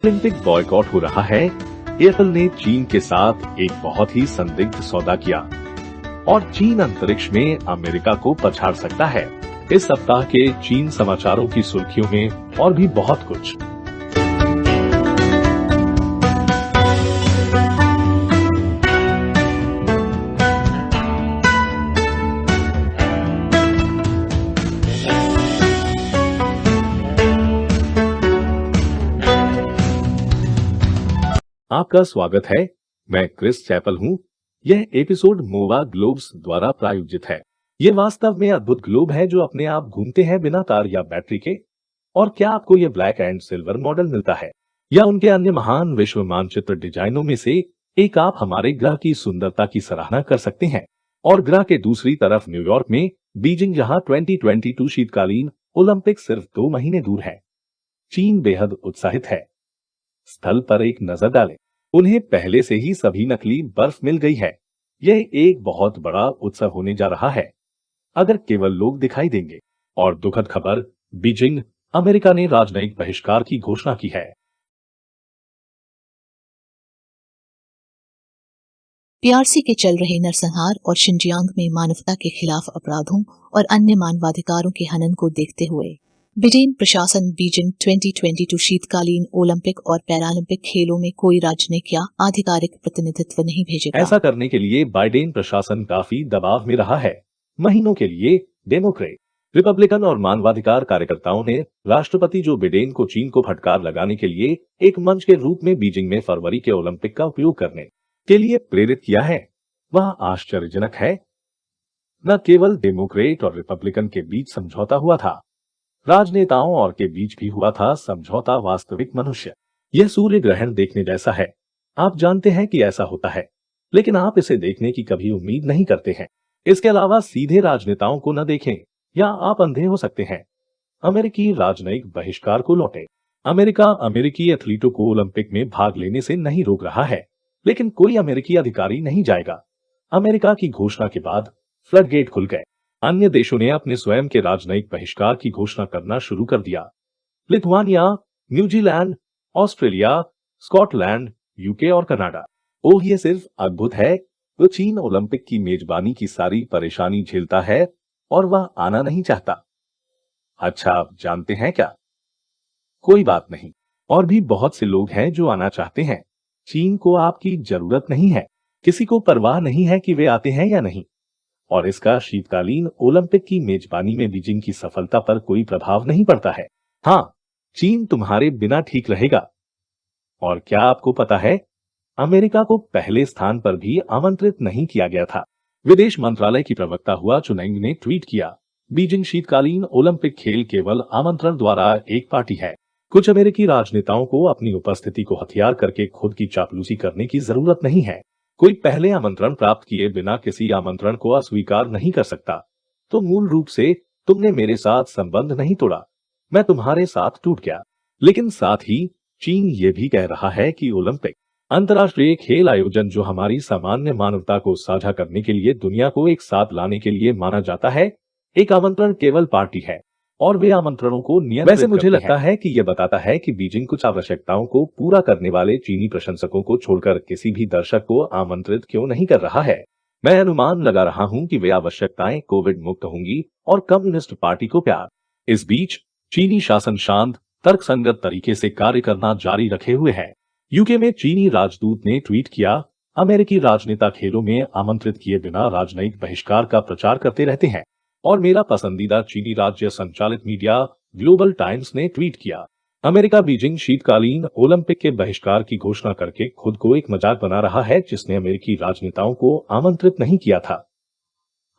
Olympic boycott हो रहा है। एपल ने चीन के साथ एक बहुत ही संदिग्ध सौदा किया और चीन अंतरिक्ष में अमेरिका को पछाड़ सकता है। इस सप्ताह के चीन समाचारों की सुर्खियों में और भी बहुत कुछ। आपका स्वागत है। मैं क्रिस चैपल हूं। यह एपिसोड मोवा ग्लोब्स द्वारा प्रायोजित है। ये वास्तव में अद्भुत ग्लोब है जो अपने आप घूमते हैं बिना तार या बैटरी के। और क्या आपको ये ब्लैक एंड सिल्वर मॉडल मिलता है या उनके अन्य महान विश्व मानचित्र डिजाइनों में से एक, आप हमारे ग्रह की सुंदरता की सराहना कर सकते हैं। और ग्रह के दूसरी तरफ न्यूयॉर्क में बीजिंग, जहां 2022 शीतकालीन ओलंपिक सिर्फ 2 महीने दूर है। चीन बेहद उत्साहित है। स्थल पर एक नजर डालें। उन्हें पहले से ही सभी नकली बर्फ मिल गई है। यह एक बहुत बड़ा उत्सव होने जा रहा है अगर केवल लोग दिखाई देंगे। और दुखद खबर, बीजिंग, अमेरिका ने राजनयिक बहिष्कार की घोषणा की है। पीआरसी के चल रहे नरसंहार और शिनजियांग में मानवता के खिलाफ अपराधों और अन्य मानवाधिकारों के हनन को देखते हुए बिडेन प्रशासन बीजिंग 2022 शीतकालीन ओलंपिक और पैरालंपिक खेलों में कोई राजनयिक या आधिकारिक प्रतिनिधित्व नहीं भेजेगा। ऐसा करने के लिए बाइडेन प्रशासन काफी दबाव में रहा है। महीनों के लिए डेमोक्रेट, रिपब्लिकन और मानवाधिकार कार्यकर्ताओं ने राष्ट्रपति जो बिडेन को चीन को फटकार लगाने के लिए एक मंच के रूप में बीजिंग में फरवरी के ओलंपिक का उपयोग करने के लिए प्रेरित किया है। वह आश्चर्यजनक है। न केवल डेमोक्रेट और रिपब्लिकन के बीच समझौता हुआ था, राजनेताओं और के बीच भी हुआ था समझौता। वास्तविक मनुष्य, यह सूर्य ग्रहण देखने जैसा है। आप जानते हैं कि ऐसा होता है, लेकिन आप इसे देखने की कभी उम्मीद नहीं करते हैं। इसके अलावा सीधे राजनेताओं को न देखें या आप अंधे हो सकते हैं। अमेरिकी राजनयिक बहिष्कार को लौटे। अमेरिका अमेरिकी एथलीटों को ओलंपिक में भाग लेने से नहीं रोक रहा है, लेकिन कोई अमेरिकी अधिकारी नहीं जाएगा। अमेरिका की घोषणा के बाद फ्लडगेट खुल गए। अन्य देशों ने अपने स्वयं के राजनयिक बहिष्कार की घोषणा करना शुरू कर दिया। Lithuania, New Zealand, Australia, Scotland, UK और कनाडा। ओह, ये सिर्फ अद्भुत है। वो चीन ओलंपिक की मेजबानी की सारी परेशानी झेलता है और वह आना नहीं चाहता। अच्छा, आप जानते हैं क्या? कोई बात नहीं, और भी बहुत से लोग हैं जो आना चाहते हैं। चीन को आपकी जरूरत नहीं है। किसी को परवाह नहीं है कि वे आते हैं या नहीं। और इसका शीतकालीन ओलंपिक की मेजबानी में बीजिंग की सफलता पर कोई प्रभाव नहीं पड़ता है। हाँ, चीन तुम्हारे बिना ठीक रहेगा। और क्या आपको पता है, अमेरिका को पहले स्थान पर भी आमंत्रित नहीं किया गया था। विदेश मंत्रालय की प्रवक्ता हुआ चुनेंग ने ट्वीट किया, बीजिंग शीतकालीन ओलंपिक खेल केवल आमंत्रण द्वारा एक पार्टी है। कुछ अमेरिकी राजनेताओं को अपनी उपस्थिति को हथियार करके खुद की चापलूसी करने की जरूरत नहीं है। कोई पहले आमंत्रण प्राप्त किए बिना किसी आमंत्रण को अस्वीकार नहीं कर सकता। तो मूल रूप से तुमने मेरे साथ संबंध नहीं तोड़ा, मैं तुम्हारे साथ टूट गया। लेकिन साथ ही चीन ये भी कह रहा है कि ओलंपिक अंतर्राष्ट्रीय खेल आयोजन, जो हमारी सामान्य मानवता को साझा करने के लिए, दुनिया को एक साथ लाने के लिए माना जाता है, एक आमंत्रण केवल पार्टी है और वे आमंत्रणों को नियंत्रित करते हैं। वैसे मुझे लगता है कि यह बताता है कि बीजिंग कुछ आवश्यकताओं को पूरा करने वाले चीनी प्रशंसकों को छोड़कर किसी भी दर्शक को आमंत्रित क्यों नहीं कर रहा है। मैं अनुमान लगा रहा हूं कि वे आवश्यकताएं कोविड मुक्त होंगी और कम्युनिस्ट पार्टी को प्यार। इस बीच चीनी शासन शांत, तर्कसंगत तरीके से कार्य करना जारी रखे हुए है। यूके में चीनी राजदूत ने ट्वीट किया, अमेरिकी राजनेता खेलों में आमंत्रित किए बिना राजनयिक बहिष्कार का प्रचार करते रहते हैं। और मेरा पसंदीदा चीनी राज्य संचालित मीडिया ग्लोबल टाइम्स ने ट्वीट किया, अमेरिका बीजिंग शीतकालीन ओलंपिक के बहिष्कार की घोषणा करके खुद को एक मजाक बना रहा है जिसने अमेरिकी राजनेताओं को आमंत्रित नहीं किया था।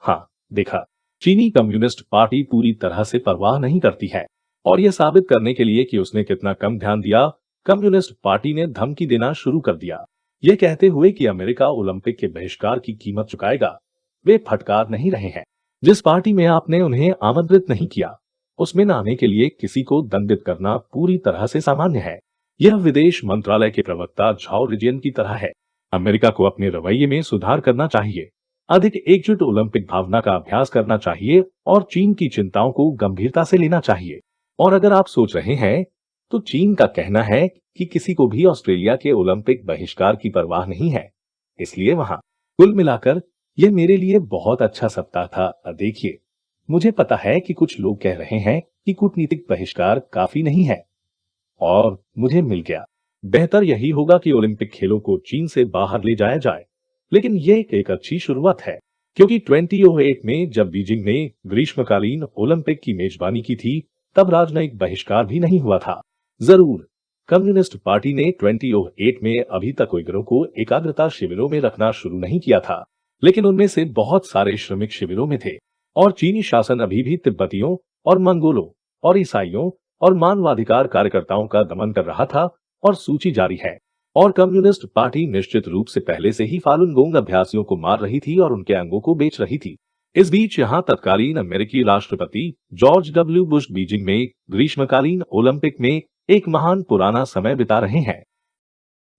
हाँ, देखा, चीनी कम्युनिस्ट पार्टी पूरी तरह से परवाह नहीं करती है। और यह साबित करने के लिए कि उसने कितना कम ध्यान दिया, कम्युनिस्ट पार्टी ने धमकी देना शुरू कर दिया, यह कहते हुए कि अमेरिका ओलंपिक के बहिष्कार की कीमत चुकाएगा। वे फटकार नहीं रहे हैं। जिस पार्टी में आपने उन्हें आमंत्रित नहीं किया, उसमें न आने के लिए किसी को दंडित करना पूरी तरह से सामान्य है। यह विदेश मंत्रालय के प्रवक्ता झाओ रिजियन की तरह है। अमेरिका को अपने रवैये में सुधार करना चाहिए, अधिक एकजुट ओलंपिक भावना का अभ्यास करना चाहिए और चीन की चिंताओं को गंभीरता से लेना चाहिए। और अगर आप सोच रहे हैं, तो चीन का कहना है कि किसी को भी ऑस्ट्रेलिया के ओलंपिक बहिष्कार की परवाह नहीं है, इसलिए वहां कुल मिलाकर यह मेरे लिए बहुत अच्छा सप्ताह था। देखिए, मुझे पता है कि कुछ लोग कह रहे हैं कि कूटनीतिक बहिष्कार काफी नहीं है, और मुझे मिल गया। बेहतर यही होगा कि ओलंपिक खेलों को चीन से बाहर ले जाया जाए, लेकिन ये एक अच्छी शुरुआत है, क्योंकि 2008 में जब बीजिंग ने ग्रीष्मकालीन ओलंपिक की मेजबानी की थी, तब राजनयिक बहिष्कार भी नहीं हुआ था। जरूर, कम्युनिस्ट पार्टी ने 2008 में अभी तक उइगरों को एकाग्रता शिविरों में रखना शुरू नहीं किया था, लेकिन उनमें से बहुत सारे श्रमिक शिविरों में थे, और चीनी शासन अभी भी तिब्बतियों और मंगोलों और ईसाइयों और मानवाधिकार कार्यकर्ताओं का दमन कर रहा था। और सूची जारी है। और कम्युनिस्ट पार्टी निश्चित रूप से पहले से ही फालुन गोंग अभ्यासियों को मार रही थी और उनके अंगों को बेच रही थी। इस बीच यहाँ तत्कालीन अमेरिकी राष्ट्रपति जॉर्ज डब्ल्यू बुश बीजिंग में ग्रीष्मकालीन ओलंपिक में एक महान पुराना समय बिता रहे हैं।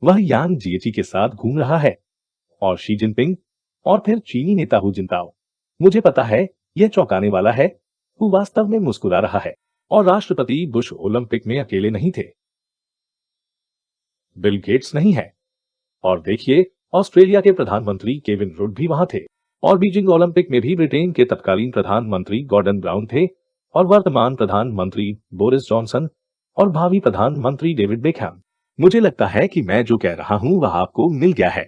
वह यांग जिएची के साथ घूम रहा है, और शी जिनपिंग और फिर चीनी नेता हु जिनताओ। मुझे पता है, यह चौंकाने वाला है। वो वास्तव में मुस्कुरा रहा है, और राष्ट्रपति बुश ओलंपिक में अकेले नहीं थे। बिल गेट्स नहीं है, और देखिए, ऑस्ट्रेलिया के प्रधानमंत्री केविन रुड भी वहां थे, और बीजिंग ओलंपिक में भी ब्रिटेन के तत्कालीन प्रधानमंत्री गॉर्डन ब्राउन थे, और वर्तमान प्रधानमंत्री बोरिस जॉनसन और भावी प्रधानमंत्री डेविड बेकहम। मुझे लगता है कि मैं जो कह रहा हूं वह आपको मिल गया है।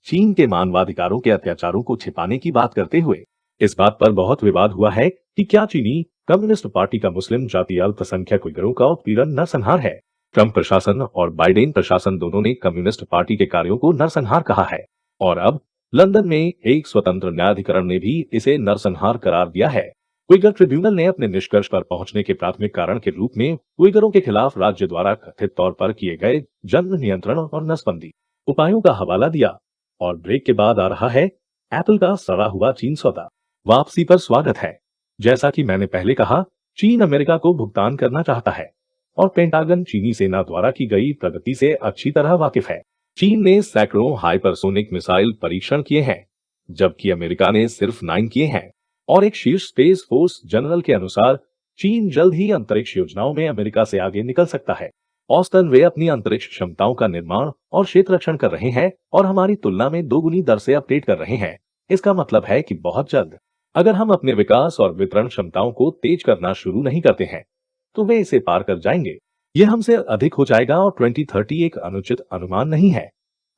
चीन के मानवाधिकारों के अत्याचारों को छिपाने की बात करते हुए इस बात पर बहुत विवाद हुआ है कि क्या चीनी कम्युनिस्ट पार्टी का मुस्लिम जातीय अल्पसंख्यक उइगरों का उत्पीड़न नरसंहार है। ट्रंप प्रशासन और बाइडेन प्रशासन दोनों ने कम्युनिस्ट पार्टी के कार्यों को नरसंहार कहा है, और अब लंदन में एक स्वतंत्र न्यायाधिकरण ने भी इसे नरसंहार करार दिया है। उइगर ट्रिब्यूनल ने अपने निष्कर्ष पर पहुंचने के प्राथमिक कारण के रूप में उइगरों के खिलाफ राज्य द्वारा कथित तौर पर किए गए जन्म नियंत्रण और नसबंदी उपायों का हवाला दिया। और ब्रेक के बाद आ रहा है एप्पल का सड़ा हुआ चीन सौदा। वापसी पर स्वागत है। जैसा कि मैंने पहले कहा, चीन अमेरिका को भुगतान करना चाहता है, और पेंटागन चीनी सेना द्वारा की गई प्रगति से अच्छी तरह वाकिफ है। चीन ने सैकड़ों हाइपरसोनिक मिसाइल परीक्षण किए हैं, जबकि अमेरिका ने सिर्फ 9 किए हैं। और एक शीर्ष स्पेस फोर्स जनरल के अनुसार चीन जल्द ही अंतरिक्ष योजनाओं में अमेरिका से आगे निकल सकता है। औसतन वे अपनी अंतरिक्ष क्षमताओं का निर्माण और क्षेत्ररक्षण कर रहे हैं, और हमारी तुलना में 2 गुनी दर से अपडेट कर रहे हैं। इसका मतलब है कि बहुत जल्द अगर हम अपने विकास और वितरण क्षमताओं को तेज करना शुरू नहीं करते हैं, तो वे इसे पार कर जाएंगे। यह हमसे अधिक हो जाएगा, और 2030 एक अनुचित अनुमान नहीं है।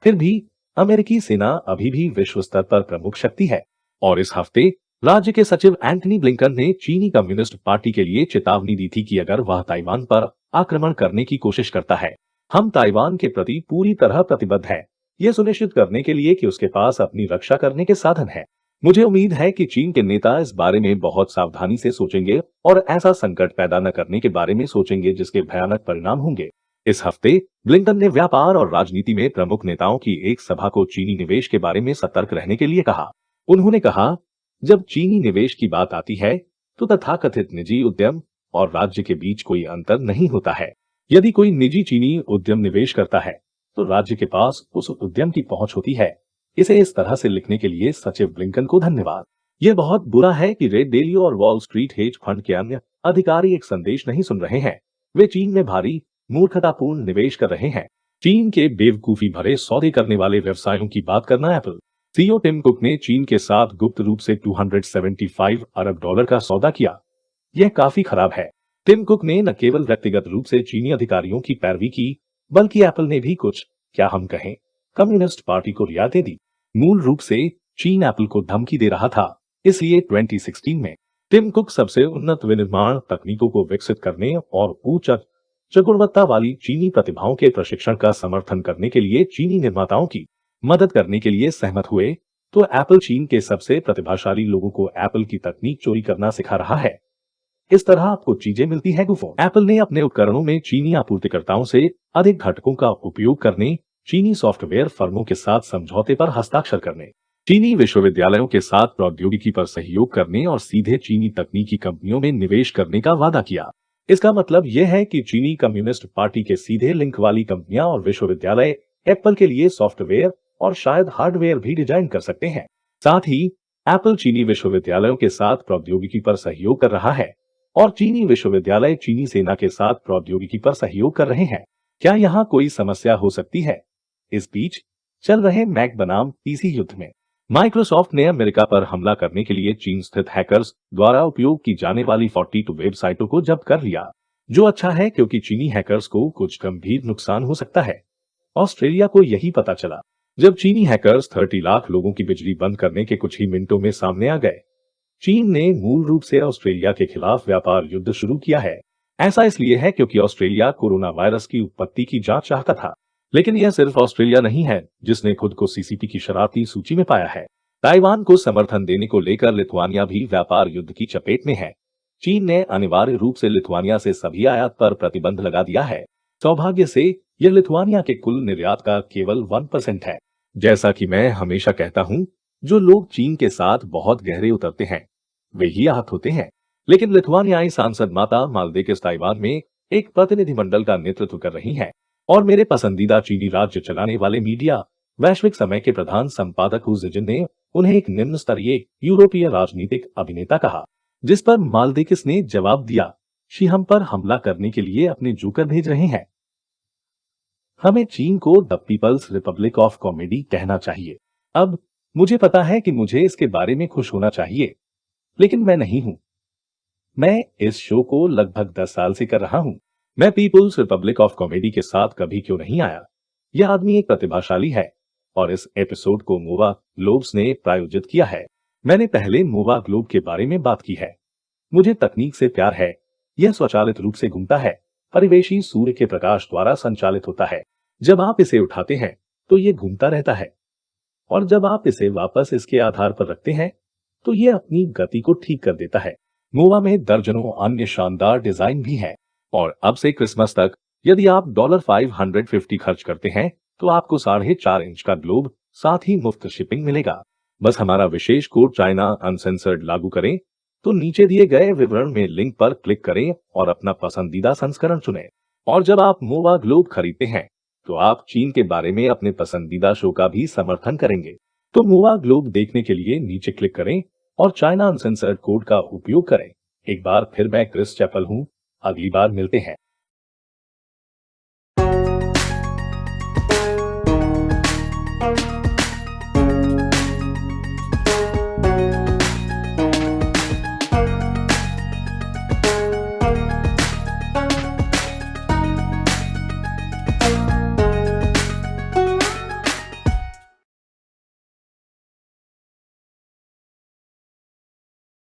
फिर भी अमेरिकी सेना अभी भी विश्व स्तर पर प्रमुख शक्ति है। और इस हफ्ते राज्य के सचिव एंथनी ब्लिंकन ने चीनी कम्युनिस्ट पार्टी के लिए चेतावनी दी थी कि अगर वह ताइवान पर आक्रमण करने की कोशिश करता है, हम ताइवान के प्रति पूरी तरह प्रतिबद्ध हैं, यह सुनिश्चित करने के लिए कि उसके पास अपनी रक्षा करने के साधन है। मुझे उम्मीद है कि चीन के नेता इस बारे में बहुत सावधानी से सोचेंगे और ऐसा संकट पैदा न करने के बारे में सोचेंगे जिसके भयानक परिणाम होंगे। इस हफ्ते ब्लिंकन ने व्यापार और राजनीति में प्रमुख नेताओं की एक सभा को चीनी निवेश के बारे में सतर्क रहने के लिए कहा। उन्होंने कहा, जब चीनी निवेश की बात आती है तो तथाकथित निजी उद्यम और राज्य के बीच कोई अंतर नहीं होता है। यदि कोई निजी चीनी उद्यम निवेश करता है तो राज्य के पास उस उद्यम की पहुंच होती है। इसे इस तरह से लिखने के लिए सचिव ब्लिंकन को धन्यवाद। यह बहुत बुरा है कि रेड डेली और वॉल स्ट्रीट हेज फंड के अन्य अधिकारी एक संदेश नहीं सुन रहे हैं। वे चीन में भारी मूर्खतापूर्ण निवेश कर रहे हैं। चीन के बेवकूफी भरे सौदे करने वाले व्यवसायों की बात करना। एप्पल सीईओ टिम कुक ने चीन के साथ गुप्त रूप से $275 अरब का सौदा किया। यह काफी खराब है। टिम कुक ने न केवल व्यक्तिगत रूप से चीनी अधिकारियों की पैरवी की, बल्कि एप्पल ने भी कुछ, क्या हम कहें, कम्युनिस्ट पार्टी को रियायतें दी। मूल रूप से चीन एप्पल को धमकी दे रहा था। इसलिए 2016 में टिम कुक सबसे उन्नत विनिर्माण तकनीकों को विकसित करने और उच्च गुणवत्ता वाली चीनी प्रतिभाओं के प्रशिक्षण का समर्थन करने के लिए चीनी निर्माताओं की मदद करने के लिए सहमत हुए। तो एप्पल चीन के सबसे प्रतिभाशाली लोगों को एप्पल की तकनीक चोरी करना सिखा रहा है। इस तरह आपको चीजें मिलती है गुफो। एप्पल ने अपने उपकरणों में चीनी आपूर्तिकर्ताओं से अधिक घटकों का उपयोग करने, चीनी सॉफ्टवेयर फर्मों के साथ समझौते पर हस्ताक्षर करने, चीनी विश्वविद्यालयों के साथ प्रौद्योगिकी पर सहयोग करने और सीधे चीनी तकनीकी कंपनियों में निवेश करने का वादा किया। इसका मतलब यह है कि चीनी कम्युनिस्ट पार्टी के सीधे लिंक वाली कंपनियां और विश्वविद्यालय एप्पल के लिए सॉफ्टवेयर और शायद हार्डवेयर भी डिजाइन कर सकते हैं। साथ ही एप्पल चीनी विश्वविद्यालयों के साथ प्रौद्योगिकी पर सहयोग कर रहा है, और चीनी विश्वविद्यालय चीनी सेना के साथ प्रौद्योगिकी पर सहयोग कर रहे हैं। क्या यहाँ कोई समस्या हो सकती है? इस बीच चल रहे मैक बनाम पीसी युद्ध में माइक्रोसॉफ्ट ने अमेरिका पर हमला करने के लिए चीन स्थित हैकर्स द्वारा उपयोग की जाने वाली 42 वेबसाइटों को जब्त कर लिया, जो अच्छा है क्योंकि चीनी हैकर्स को कुछ गंभीर नुकसान हो सकता है। ऑस्ट्रेलिया को यही पता चला जब चीनी हैकर्स 30 लाख लोगों की बिजली बंद करने के कुछ ही मिनटों में सामने आ गए। चीन ने मूल रूप से ऑस्ट्रेलिया के खिलाफ व्यापार युद्ध शुरू किया है। ऐसा इसलिए है क्योंकि ऑस्ट्रेलिया कोरोना वायरस की उत्पत्ति की जांच चाहता था। लेकिन यह सिर्फ ऑस्ट्रेलिया नहीं है जिसने खुद को सीसीपी की शरारती सूची में पाया है। ताइवान को समर्थन देने को लेकर लिथुआनिया भी व्यापार युद्ध की चपेट में है। चीन ने अनिवार्य रूप से लिथुआनिया से सभी आयात पर प्रतिबंध लगा दिया है। सौभाग्य से यह लिथुआनिया के कुल निर्यात का केवल 1% है। जैसा कि मैं हमेशा कहता हूं, जो लोग चीन के साथ बहुत गहरे उतरते हैं वे ही आहत होते हैं। लेकिन लिथुआनियाई सांसद माता माल्देकिस ताइवान में एक प्रतिनिधिमंडल का नेतृत्व कर रही हैं और मेरे पसंदीदा चीनी राज्य चलाने वाले मीडिया वैश्विक समय के प्रधान संपादक हु जिजिन ने उन्हें एक निम्न स्तरीय यूरोपीय राजनीतिक अभिनेता कहा, जिस पर माल्देकिस ने जवाब दिया, शी हम पर हमला करने के लिए अपने जोकर भेज रहे हैं। हमें चीन को the people's republic of comedy कहना चाहिए। अब मुझे पता है कि मुझे इसके बारे में खुश होना चाहिए, लेकिन मैं नहीं हूं। मैं इस शो को लगभग 10 साल से कर रहा हूं। मैं पीपल्स रिपब्लिक ऑफ कॉमेडी के साथ कभी क्यों नहीं आया? यह आदमी एक प्रतिभाशाली है और इस एपिसोड को मोवा ग्लोब्स ने प्रायोजित किया है। मैंने पहले मोवा ग्लोब के बारे में बात की है। मुझे तकनीक से प्यार है। यह स्वचालित रूप से घूमता है, परिवेशी सूर्य के प्रकाश द्वारा संचालित होता है। जब आप इसे उठाते हैं तो यह घूमता रहता है और जब आप इसे वापस इसके आधार पर रखते हैं तो यह अपनी गति को ठीक कर देता है। मोवा में दर्जनों अन्य शानदार डिजाइन भी हैं और अब से क्रिसमस तक यदि आप $550 खर्च करते हैं तो आपको 4.5 इंच का ग्लोब, साथ ही मुफ्त शिपिंग मिलेगा। बस हमारा विशेष कोड चाइना अनसेंसर्ड लागू करें तो नीचे दिए गए विवरण में लिंक पर क्लिक करें और अपना पसंदीदा संस्करण चुनें। और जब आप मोवा ग्लोब खरीदते हैं तो आप चीन के बारे में अपने पसंदीदा शो का भी समर्थन करेंगे। तो मोवा ग्लोब देखने के लिए नीचे क्लिक करें और चाइना अनसेंसर्ड कोड का उपयोग करें। एक बार फिर मैं क्रिस चैपल हूं। अगली बार मिलते हैं।